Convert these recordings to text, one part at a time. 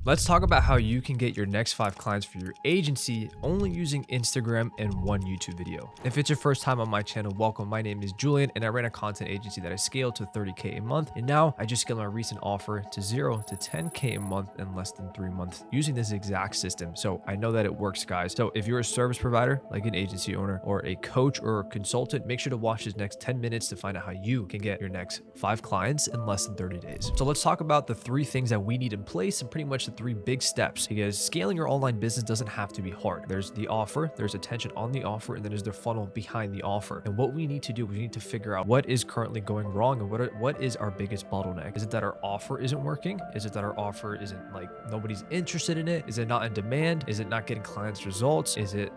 Let's talk about how you can get your next 5 clients for your agency only using Instagram and one YouTube video. If it's your first time on my channel, welcome. My name is Julian and I ran a content agency that I scaled to 30K a month. And now I just scaled my recent offer to 0 to 10K a month in less than 3 months using this exact system. So I know that it works, guys. So if you're a service provider, like an agency owner or a coach or a consultant, make sure to watch this next 10 minutes to find out how you can get your next 5 clients in less than 30 days. So let's talk about the 3 things that we need in place and pretty much the 3 big steps, because scaling your online business doesn't have to be hard. There's the offer, there's attention on the offer, and then there's the funnel behind the offer. And what we need to do, we need to figure out what is currently going wrong and what is our biggest bottleneck. Is it that our offer isn't working? Is it that our offer isn't, like, nobody's interested in it? Is it not in demand? Is it not getting clients results? Is it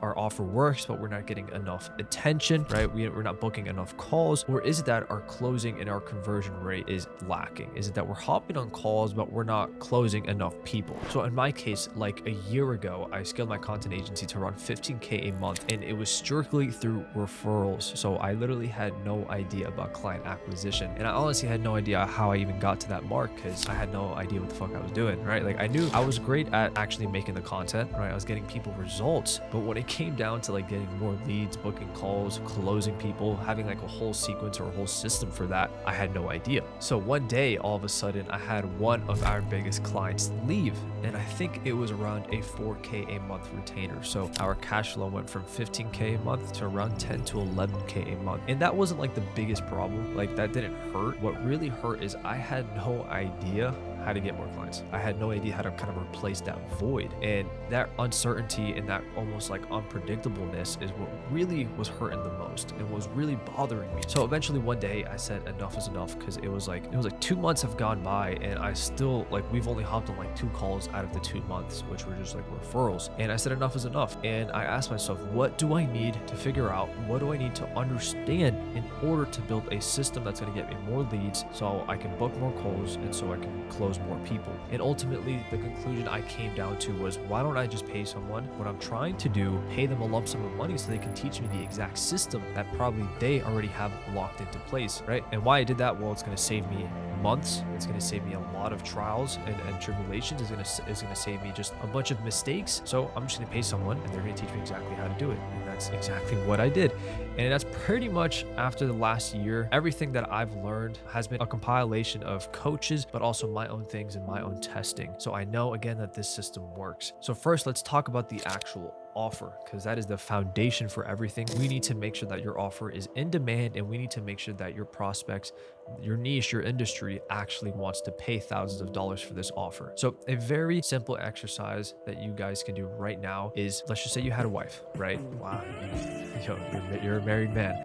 our offer works, but we're not getting enough attention, right? We're not booking enough calls? Or is it that our closing and our conversion rate is lacking? Is it that we're hopping on calls, but we're not closing enough people? So in my case, like a year ago, I scaled my content agency to around 15K a month, and it was strictly through referrals. So I literally had no idea about client acquisition. And I honestly had no idea how I even got to that mark, because I had no idea what the fuck I was doing, right? Like, I knew I was great at actually making the content, right? I was getting people results, but when it came down to like getting more leads, booking calls, closing people, having like a whole sequence or a whole system for that, I had no idea. So one day, all of a sudden, I had one of our biggest clients leave, and I think it was around a 4K a month retainer. So our cash flow went from 15K a month to around 10 to 11K a month. And that wasn't like the biggest problem. Like, that didn't hurt. What really hurt is I had no idea how to get more clients. I had no idea how to kind of replace that void. And that uncertainty and that almost like unpredictableness is what really was hurting the most and was really bothering me. So eventually one day I said enough is enough, because it was like 2 months have gone by and I still, like, we've only hopped on like 2 calls out of the 2 months, which were just like referrals. And I said enough is enough. And I asked myself, what do I need to figure out? What do I need to understand in order to build a system that's going to get me more leads so I can book more calls and so I can close more people? And ultimately the conclusion I came down to was, why don't I just pay someone what I'm trying to do, pay them a lump sum of money so they can teach me the exact system that probably they already have locked into place, right? And why I did that? Well, it's going to save me months. It's going to save me a lot of trials and tribulations. It's going to save me just a bunch of mistakes. So I'm just going to pay someone and they're going to teach me exactly how to do it. And that's exactly what I did. And that's pretty much, after the last year, everything that I've learned has been a compilation of coaches, but also my own things and my own testing. So I know, again, that this system works. So first, let's talk about the actual offer, because that is the foundation for everything. We need to make sure that your offer is in demand, and we need to make sure that your prospects, your niche, your industry actually wants to pay thousands of dollars for this offer. So a very simple exercise that you guys can do right now is, let's just say you had a wife, right? Wow, you're a married man.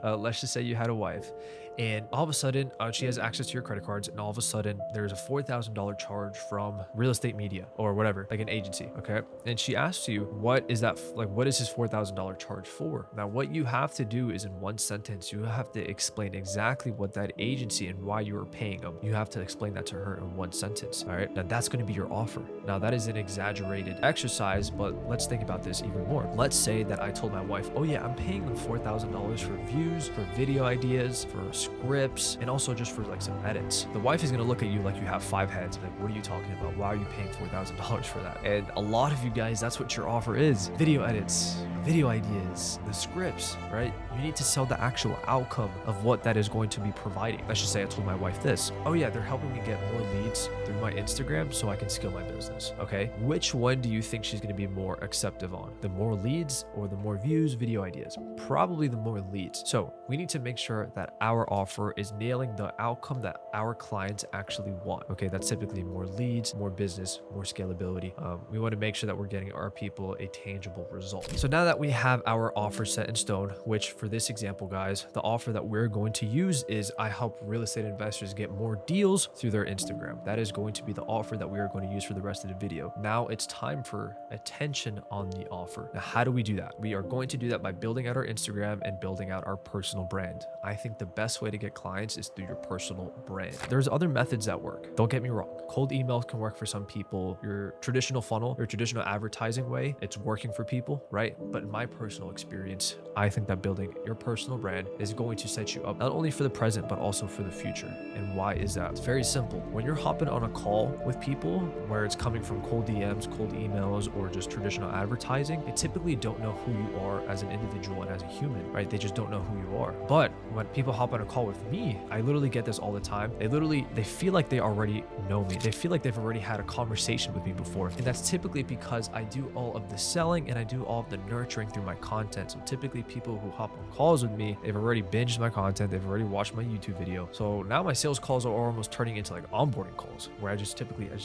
Let's just say you had a wife, and all of a sudden she has access to your credit cards, and all of a sudden there's a $4,000 charge from real estate media or whatever, like an agency, okay? And she asks you, what is that, like, what is this $4,000 charge for? Now, what you have to do is, in one sentence, you have to explain exactly what that agency and why you are paying them. You have to explain that to her in one sentence, all right? Now that's going to be your offer. Now that is an exaggerated exercise, but let's think about this even more. Let's say that I told my wife, oh yeah, I'm paying them $4,000 for views, for video ideas, for scripts, and also just for like some edits. The wife is going to look at you like you have 5 heads. Like, what are you talking about? Why are you paying $4,000 for that? And a lot of you guys, that's what your offer is. Video edits, video ideas, the scripts, right? You need to sell the actual outcome of what that is going to be providing. Let's just say I told my wife this. Oh yeah, they're helping me get more leads through my Instagram so I can scale my business. Okay. Which one do you think she's going to be more acceptive on? The more leads or the more views, video ideas? Probably the more leads. So we need to make sure that our offer is nailing the outcome that our clients actually want. Okay. That's typically more leads, more business, more scalability. We want to make sure that we're getting our people a tangible result. So now that we have our offer set in stone, which for this example, guys, the offer that we're going to use is, I help real estate investors get more deals through their Instagram. That is going to be the offer that we are going to use for the rest of the video. Now it's time for attention on the offer. Now, how do we do that? We are going to do that by building out our Instagram and building out our personal brand. I think the best way to get clients is through your personal brand. There's other methods that work. Don't get me wrong. Cold emails can work for some people. Your traditional funnel, your traditional advertising way, it's working for people, right? But in my personal experience, I think that building your personal brand is going to set you up not only for the present, but also for the future. And why is that? It's very simple. When you're hopping on a call with people where it's coming from cold DMs, cold emails, or just traditional advertising, they typically don't know who you are as an individual and as a human, right? They just don't know who you are. But when people hop on a call with me, I literally get this all the time. They feel like they already know me. They feel like they've already had a conversation with me before. And that's typically because I do all of the selling and I do all of the nurturing through my content. So typically people who hop on calls with me, they've already binged my content. They've already watched my YouTube video. So now my sales calls are almost turning into like onboarding calls where I just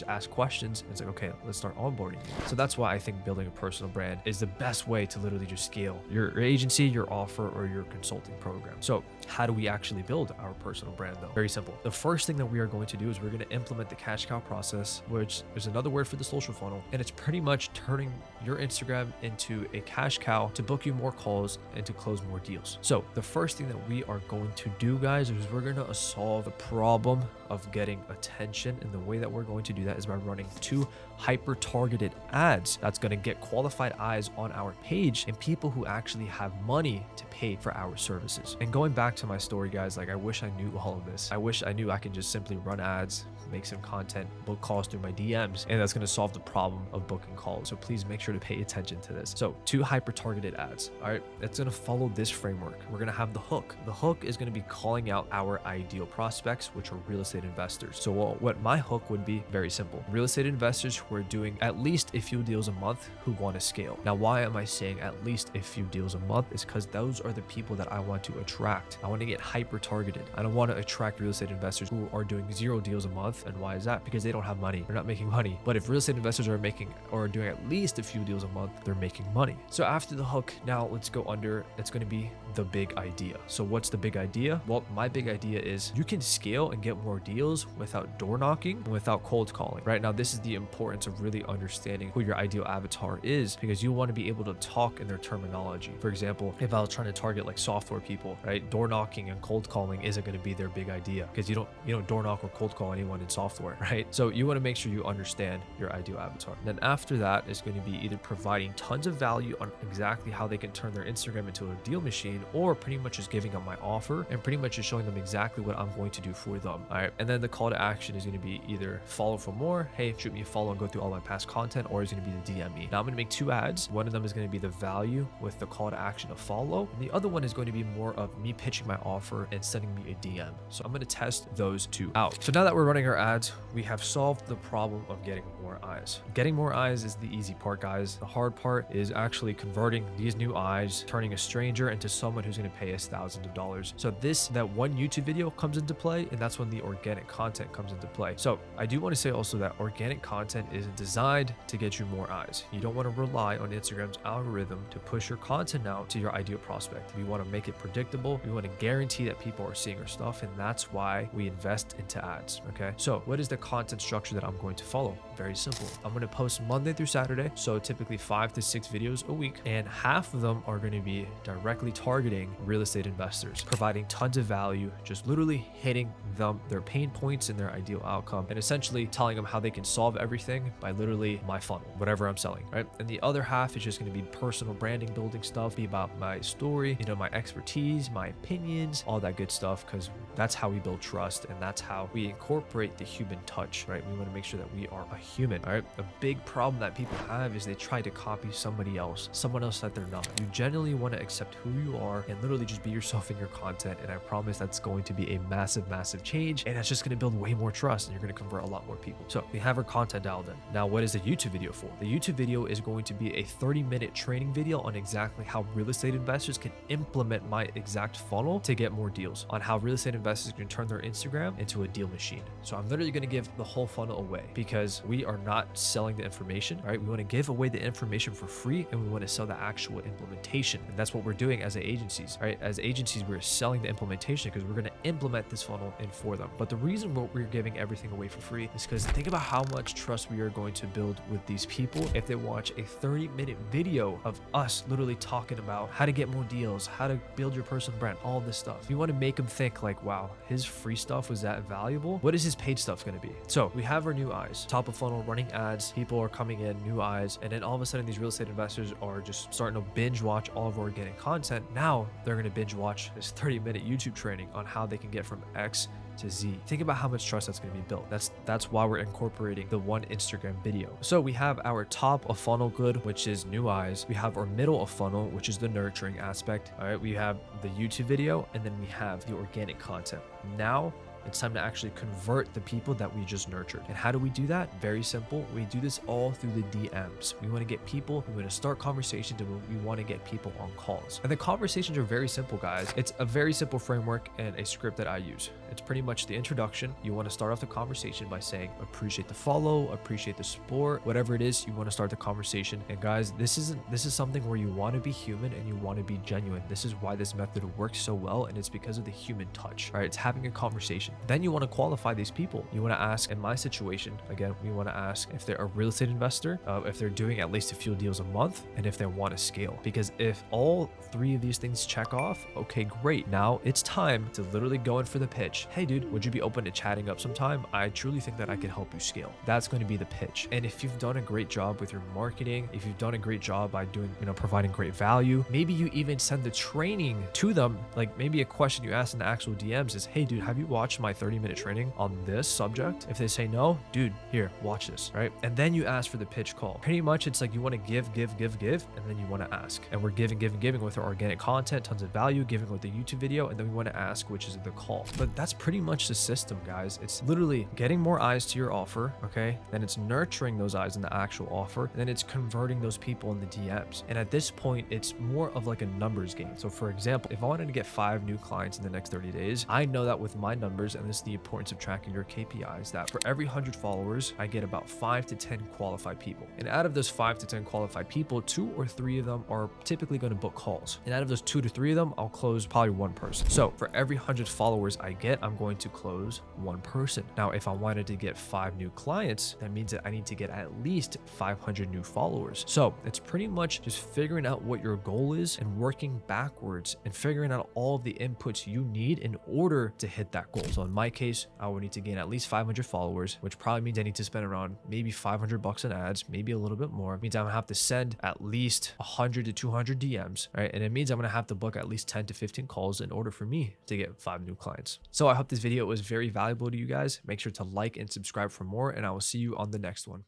ask questions. And it's like, okay, let's start onboarding you. So that's why I think building a personal brand is the best way to literally just scale your agency, your offer, or your consulting program. So how do we actually build our personal brand though? Very simple. The first thing that we are going to do is we're going to implement the cash cow process, which is another word for the social funnel. And it's pretty much turning your Instagram into a cash cow to book you more calls and to close more deals. So the first thing that we are going to do, guys, is we're going to solve the problem of getting attention. And the way that we're going to do that is by running 2 hyper-targeted ads that's going to get qualified eyes on our page and people who actually have money to pay for our services. And going back to my story, guys, like I wish I knew all of this. I wish I knew I could just simply run ads, make some content, book calls through my DMs, and that's going to solve the problem of booking calls. So please make sure to pay attention to this. So 2 hyper-targeted ads. All right, it's going to follow this framework. We're going to have the hook. The hook is going to be calling out our ideal prospects, which are real estate investors. So what my hook would be, very simple. Real estate investors who are doing at least a few deals a month who want to scale. Now, why am I saying at least a few deals a month? Is because those are the people that I want to attract. I want to get hyper-targeted. I don't want to attract real estate investors who are doing 0 deals a month. And why is that? Because they don't have money. They're not making money. But if real estate investors are making or doing at least a few deals a month, they're making money. So after the hook, now let's go under. It's going to be the big idea. So what's the big idea? Well, my big idea is you can scale and get more deals without door knocking and without cold calling. Right now, this is the importance of really understanding who your ideal avatar is, because you want to be able to talk in their terminology. For example, if I was trying to target like software people, right? Door knocking and cold calling isn't going to be their big idea, because you don't door knock or cold call anyone in software, right? So you want to make sure you understand your ideal avatar. Then after that is going to be either providing tons of value on exactly how they can turn their Instagram into a deal machine, or pretty much just giving them my offer and pretty much just showing them exactly what I'm going to do for them. All right. And then the call to action is going to be either follow for more, hey, shoot me a follow and go through all my past content, or it's going to be the DM me. Now I'm going to make 2 ads. One of them is going to be the value with the call to action of follow. And the other one is going to be more of me pitching my offer and sending me a DM. So I'm going to test those 2 out. So now that we're running our ads, we have solved the problem of getting more eyes. Getting more eyes is the easy part, guys. The hard part is actually converting these new eyes, turning a stranger into someone who's going to pay us thousands of dollars. So that one YouTube video comes into play, and that's when the organic content comes into play. So I do want to say also that organic content isn't designed to get you more eyes. You don't want to rely on Instagram's algorithm to push your content out to your ideal prospect. We want to make it predictable. We want to guarantee that people are seeing our stuff, and that's why we invest into ads. Okay. So what is the content structure that I'm going to follow? Very simple. I'm going to post Monday through Saturday. So typically 5 to 6 videos a week, and half of them are going to be directly targeting real estate investors, providing tons of value, just literally hitting them, their pain points and their ideal outcome, and essentially telling them how they can solve everything by literally my funnel, whatever I'm selling, right? And the other half is just going to be personal branding building stuff, be about my story, my expertise, my opinions, all that good stuff, because that's how we build trust, and that's how we incorporate the human touch, right? We want to make sure that we are a human, all right? A big problem that people have is they try to copy somebody else, someone else that they're not. You genuinely want to accept who you are and literally just be yourself in your content, and I promise that's going to be a massive, massive change, and it's just going to build way more trust, and you're going to convert a lot more people. So we have our content dialed in. Now, what is the YouTube video for? The YouTube video is going to be a 30-minute training video on exactly how real estate investors can implement my exact funnel to get more deals, on how real estate investors can turn their Instagram into a deal machine. So I'm literally going to give the whole funnel away, because we are not selling the information, right? We want to give away the information for free, and we want to sell the actual implementation. And that's what we're doing as agencies, right? As agencies, we're selling the implementation because we're going to implement this funnel in for them. But the reason we're giving everything away for free is because think about how much trust we are going to build with these people if they watch a 30-minute video of us literally talking about how to get more deals, how to build your personal brand, all this stuff. We want want to make them think like, wow, his free stuff was that valuable. What is his paid stuff going to be? So we have our new eyes, top of funnel, running ads. People are coming in, new eyes. And then all of a sudden these real estate investors are just starting to binge watch all of our organic content. Now they're going to binge watch this 30-minute YouTube training on how they can get from X to Z. Think about how much trust that's going to be built. That's why we're incorporating the one Instagram video. So we have our top of funnel good, which is new eyes. We have our middle of funnel, which is the nurturing aspect. All right, we have the YouTube video, and then we have the organic content. Now it's time to actually convert the people that we just nurtured. And how do we do that? Very simple. We do this all through the DMs. We want to get people, we want to start conversations, and we want to get people on calls. And the conversations are very simple, guys. It's a very simple framework and a script that I use. It's pretty much the introduction. You want to start off the conversation by saying, appreciate the follow, appreciate the support, whatever it is, you want to start the conversation. And guys, this is something where you want to be human and you want to be genuine. This is why this method works so well. And it's because of the human touch. All right, it's having a conversation. Then you want to qualify these people. You want to ask, in my situation, again, we want to ask if they're a real estate investor, if they're doing at least a few deals a month, and if they want to scale. Because if all three of these things check off, okay, great. Now it's time to literally go in for the pitch. Hey dude, would you be open to chatting up sometime? I truly think that I can help you scale. That's going to be the pitch. And if you've done a great job with your marketing, if you've done a great job by doing, providing great value, maybe you even send the training to them. Like maybe a question you ask in the actual DMs is, hey dude, have you watched my 30-minute training on this subject? If they say no, dude, here, watch this, right? And then you ask for the pitch call. Pretty much it's like you want to give, and then you want to ask. And we're giving with our organic content, tons of value, giving with the YouTube video, and then we want to ask, which is the call. But that's pretty much the system, guys. It's literally getting more eyes to your offer, okay? Then it's nurturing those eyes in the actual offer, and then it's converting those people in the DMs. And at this point, it's more of like a numbers game. So for example, if I wanted to get 5 new clients in the next 30 days, I know that with my numbers, and this is the importance of tracking your KPIs, that for every 100 followers, I get about 5 to 10 qualified people. And out of those 5 to 10 qualified people, 2 or 3 of them are typically going to book calls. And out of those 2 to 3 of them, I'll close probably 1 person. So for every 100 followers I get, I'm going to close 1 person. Now, if I wanted to get 5 new clients, that means that I need to get at least 500 new followers. So it's pretty much just figuring out what your goal is and working backwards and figuring out all of the inputs you need in order to hit that goal. So in my case, I would need to gain at least 500 followers, which probably means I need to spend around maybe $500 in ads, maybe a little bit more. It means I'm gonna have to send at least 100 to 200 DMs, right? And it means I'm gonna have to book at least 10 to 15 calls in order for me to get 5 new clients. So I hope this video was very valuable to you guys. Make sure to like and subscribe for more, and I will see you on the next one.